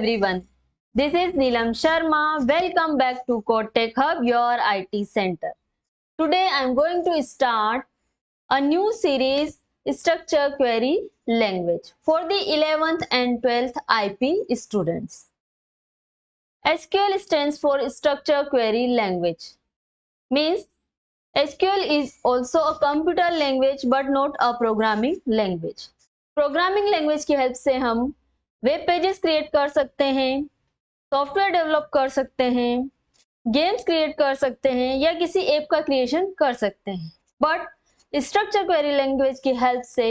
everyone. This is Neelam Sharma. Welcome back to Code Tech Hub, your IT center. Today I am going to start a new series, Structure Query Language, for the 11th and 12th IP students. SQL stands for Structure Query Language. Means SQL is also a computer language but not a programming language. Programming language की help से हम web pages create कर सकते हैं, software develop कर सकते हैं, games create कर सकते हैं या किसी ऐप का क्रिएशन कर सकते हैं। बट स्ट्रक्चर क्वेरी लैंग्वेज की हेल्प से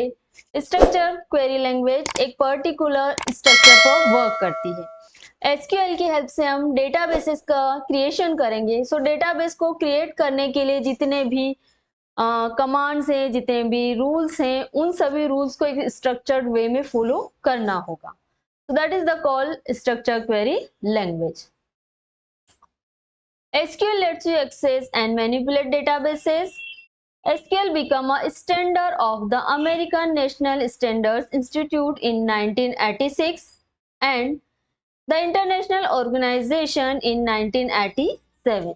स्ट्रक्चर क्वेरी लैंग्वेज एक पर्टिकुलर स्ट्रक्चर पर वर्क करती है। एसक्यूएल की हेल्प से हम डेटाबेसेस का क्रिएशन करेंगे। सो डेटाबेस को क्रिएट करने के लिए जितने भी कमांड्स हैं, जितने भी रूल्स हैं, उन सभी रूल्स को एक स्ट्रक्चर्ड वे में फॉलो करना होगा। So that is the call structure query language. SQL lets you access and manipulate databases. SQL became a standard of the American National Standards Institute in 1986 and the International Organization in 1987.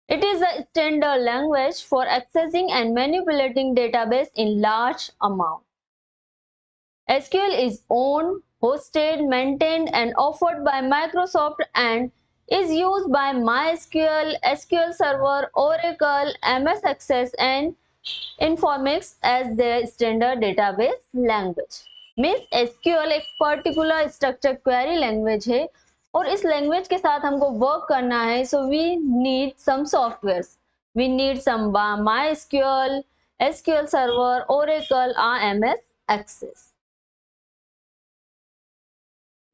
It is a standard language for accessing and manipulating database in large amount. SQL is owned, hosted, maintained and offered by Microsoft and is used by MySQL, SQL Server, Oracle, MS Access and Informix as their standard database language. Means SQL एक particular structure query language है और इस language के साथ हमको work करना है। So we need some software, we need some MySQL, SQL Server, Oracle or MS Access.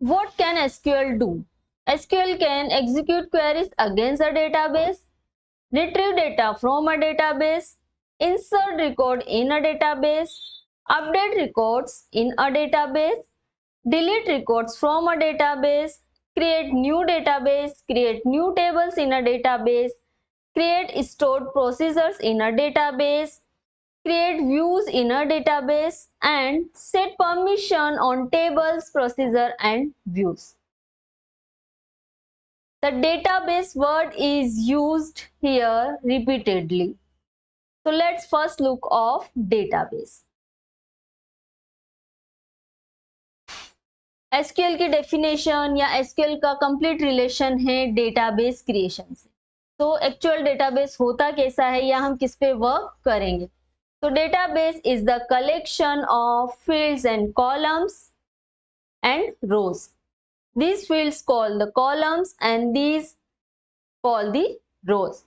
What can SQL do? SQL can execute queries against a database, retrieve data from a database, insert record in a database, update records in a database, delete records from a database, create new database, create new tables in a database, create stored procedures in a database, create views in a database and set permission on tables, procedure and views. The database word is used here repeatedly. So let's first look of database. SQL की definition या SQL का complete relation है database creation से। तो actual database होता कैसा है या हम किस पे वर्क करेंगे। तो database is the collection of fields and columns and rows. These fields call the columns and these call the rows.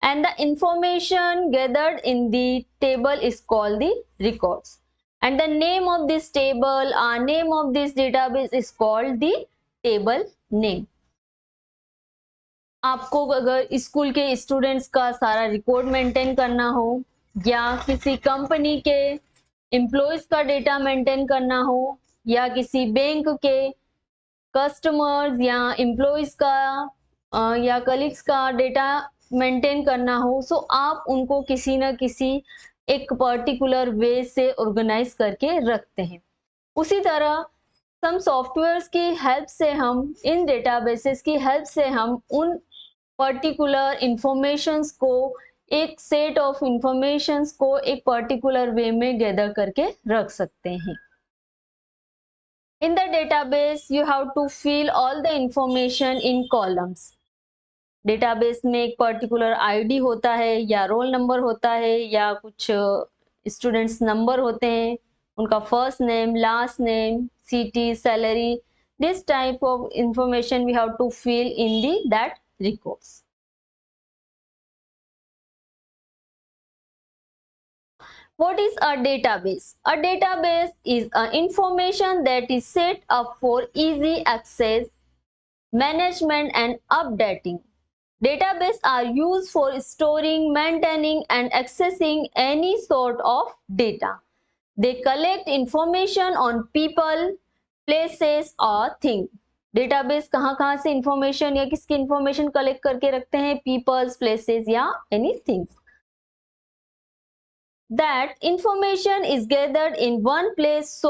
And the information gathered in the table is called the records. And the name of this table or name of this database is called the table name. आपको अगर school के students का सारा record maintain करना हो या किसी company के एम्प्लॉयज का डेटा मेंटेन करना हो या किसी बैंक के कस्टमर्स या एम्प्लॉयज का या कलीग्स का डेटा मेंटेन करना हो, सो आप उनको किसी न किसी एक पर्टिकुलर वे से ऑर्गेनाइज करके रखते हैं। उसी तरह सम सॉफ्टवेयर्स की हेल्प से हम इन डेटाबेसेस की हेल्प से हम उन पर्टिकुलर इंफॉर्मेशंस को, एक सेट ऑफ इंफॉर्मेशंस को एक पर्टिकुलर वे में गैदर करके रख सकते हैं। In the database, you have to fill all the information in columns. Database में एक पर्टिकुलर आईडी होता है या रोल नंबर होता है या कुछ स्टूडेंट्स नंबर होते हैं, उनका first name, last name, city, salary, this type of information we have to fill in the that records. What is a database? A database is information that is set up for easy access, management and updating. Databases are used for storing, maintaining and accessing any sort of data. They collect information on people, places or things. Database कहाँ से information या किसकी information collect करके रखते हैं? Peoples, places या any things. That information is gathered in one place so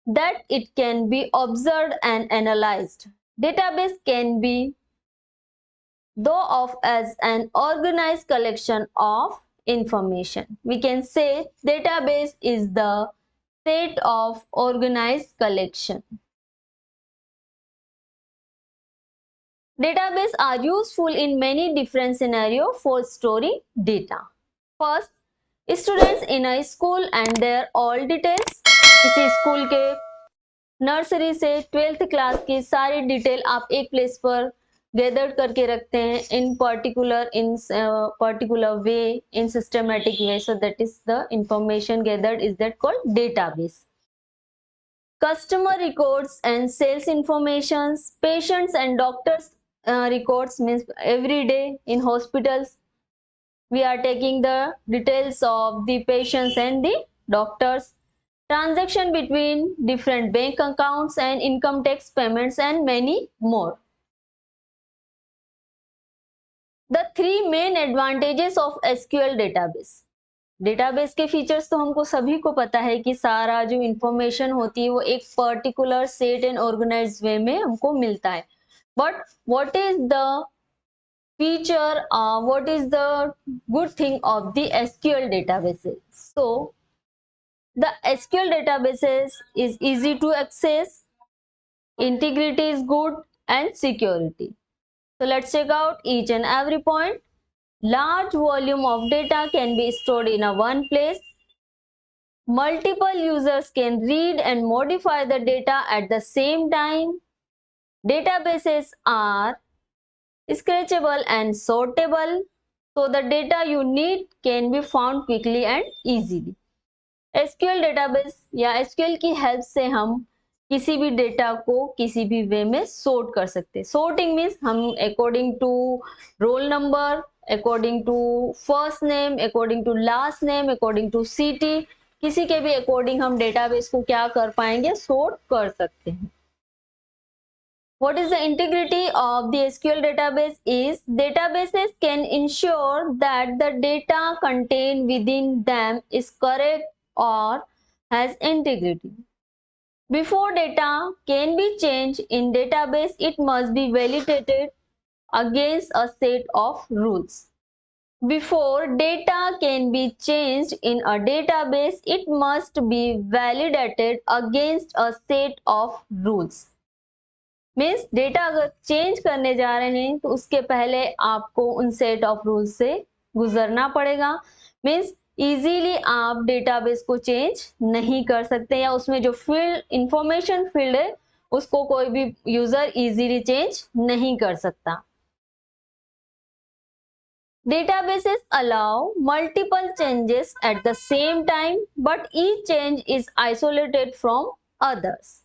that it can be observed and analyzed. Database can be thought of as an organized collection of information. We can say database is the set of organized collection. Databases are useful in many different scenarios for storing data. First, students in a school and their all details. किसी school के nursery से 12th class की सारी detail आप एक place पर gather करके रखते हैं इन particular way, in systematic way, so that is the information gathered is that called database. Customer records and sales informations, patients and doctors records, means every day in hospitals we are taking the details of the patients and the doctors. Transaction between different bank accounts and income tax payments and many more. The three main advantages of SQL database. Database के features तो हमको सभी को पता है कि सारा जो इंफॉर्मेशन होती है वो एक पर्टिकुलर सेट एंड ऑर्गेनाइज्ड वे में हमको मिलता है. But what is the feature, what is the good thing of the SQL databases? So the SQL databases is easy to access, integrity is good, and security. So let's check out each and every point. Large volume of data can be stored in a one place. Multiple users can read and modify the data at the same time. Databases are scratchable and sortable, so the data you need can be found quickly and easily. SQL database या SQL की help से हम किसी भी data को किसी भी वे में सॉर्ट कर सकते हैं. सॉर्टिंग मीन्स हम according to roll number, according to first name, according to last name, according to city, किसी के भी अकॉर्डिंग हम डेटाबेस को क्या कर पाएंगे, सॉर्ट कर सकते हैं. What is the integrity of the SQL database is databases can ensure that the data contained within them is correct or has integrity. Before data can be changed in database, it must be validated against a set of rules. Before data can be changed in a database, it must be validated against a set of rules. Means data अगर change करने जा रहे हैं तो उसके पहले आपको उन सेट ऑफ रूल से गुजरना पड़ेगा. मीन्स इजीली आप डेटाबेस को चेंज नहीं कर सकते या उसमें जो फील्ड इंफॉर्मेशन फील्ड है उसको कोई भी यूजर इजीली चेंज नहीं कर सकता. Databases allow multiple changes at the same time, but each change is isolated from others.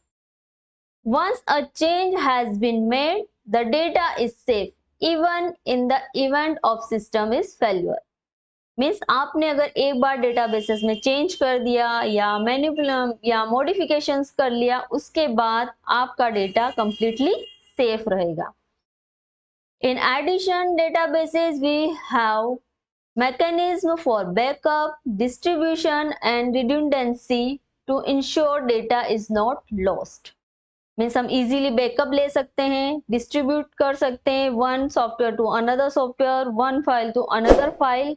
Once a change has been made, the data is safe even in the event of system is failure. Means आपने अगर एक बार databases में change कर दिया या manipulate या modifications कर लिया, उसके बाद आपका डेटा कंप्लीटली सेफ रहेगा. In addition, databases we have mechanism for backup, distribution and redundancy to ensure data is not lost. Means हम इजीली बैकअप ले सकते हैं, डिस्ट्रीब्यूट कर सकते हैं one software to another software, one file to another file,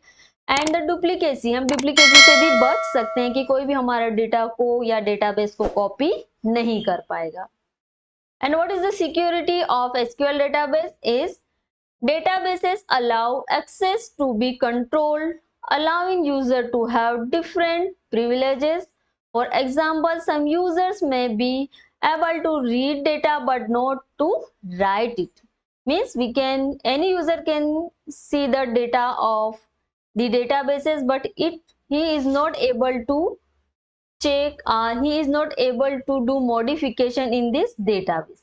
and the duplicacy, हम duplicacy से भी बच सकते हैं कि कोई भी हमारा डेटा को या डेटाबेस को कॉपी नहीं कर पाएगा. And what is the security of SQL database is databases allow access to be controlled, allowing user to have different privileges. For example, some users may be able to read data but not to write it. Means any user can see the data of the databases, but he is not able to check, he is not able to do modification in this databases.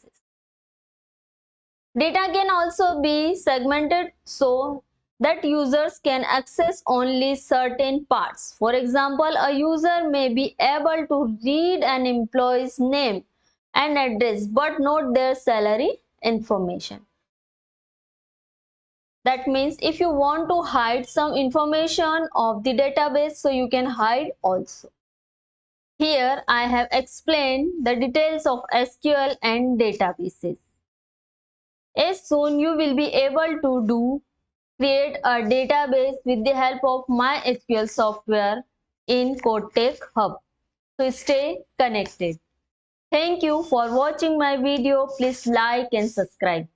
Data can also be segmented so that users can access only certain parts. For example, a user may be able to read an employee's name and address but not their salary information. That means if you want to hide some information of the database, so you can hide also. Here I have explained the details of SQL and databases. As soon you will be able to create a database with the help of MySQL software in CodeTech Hub. So stay connected. Thank you for watching my video. Please like and subscribe.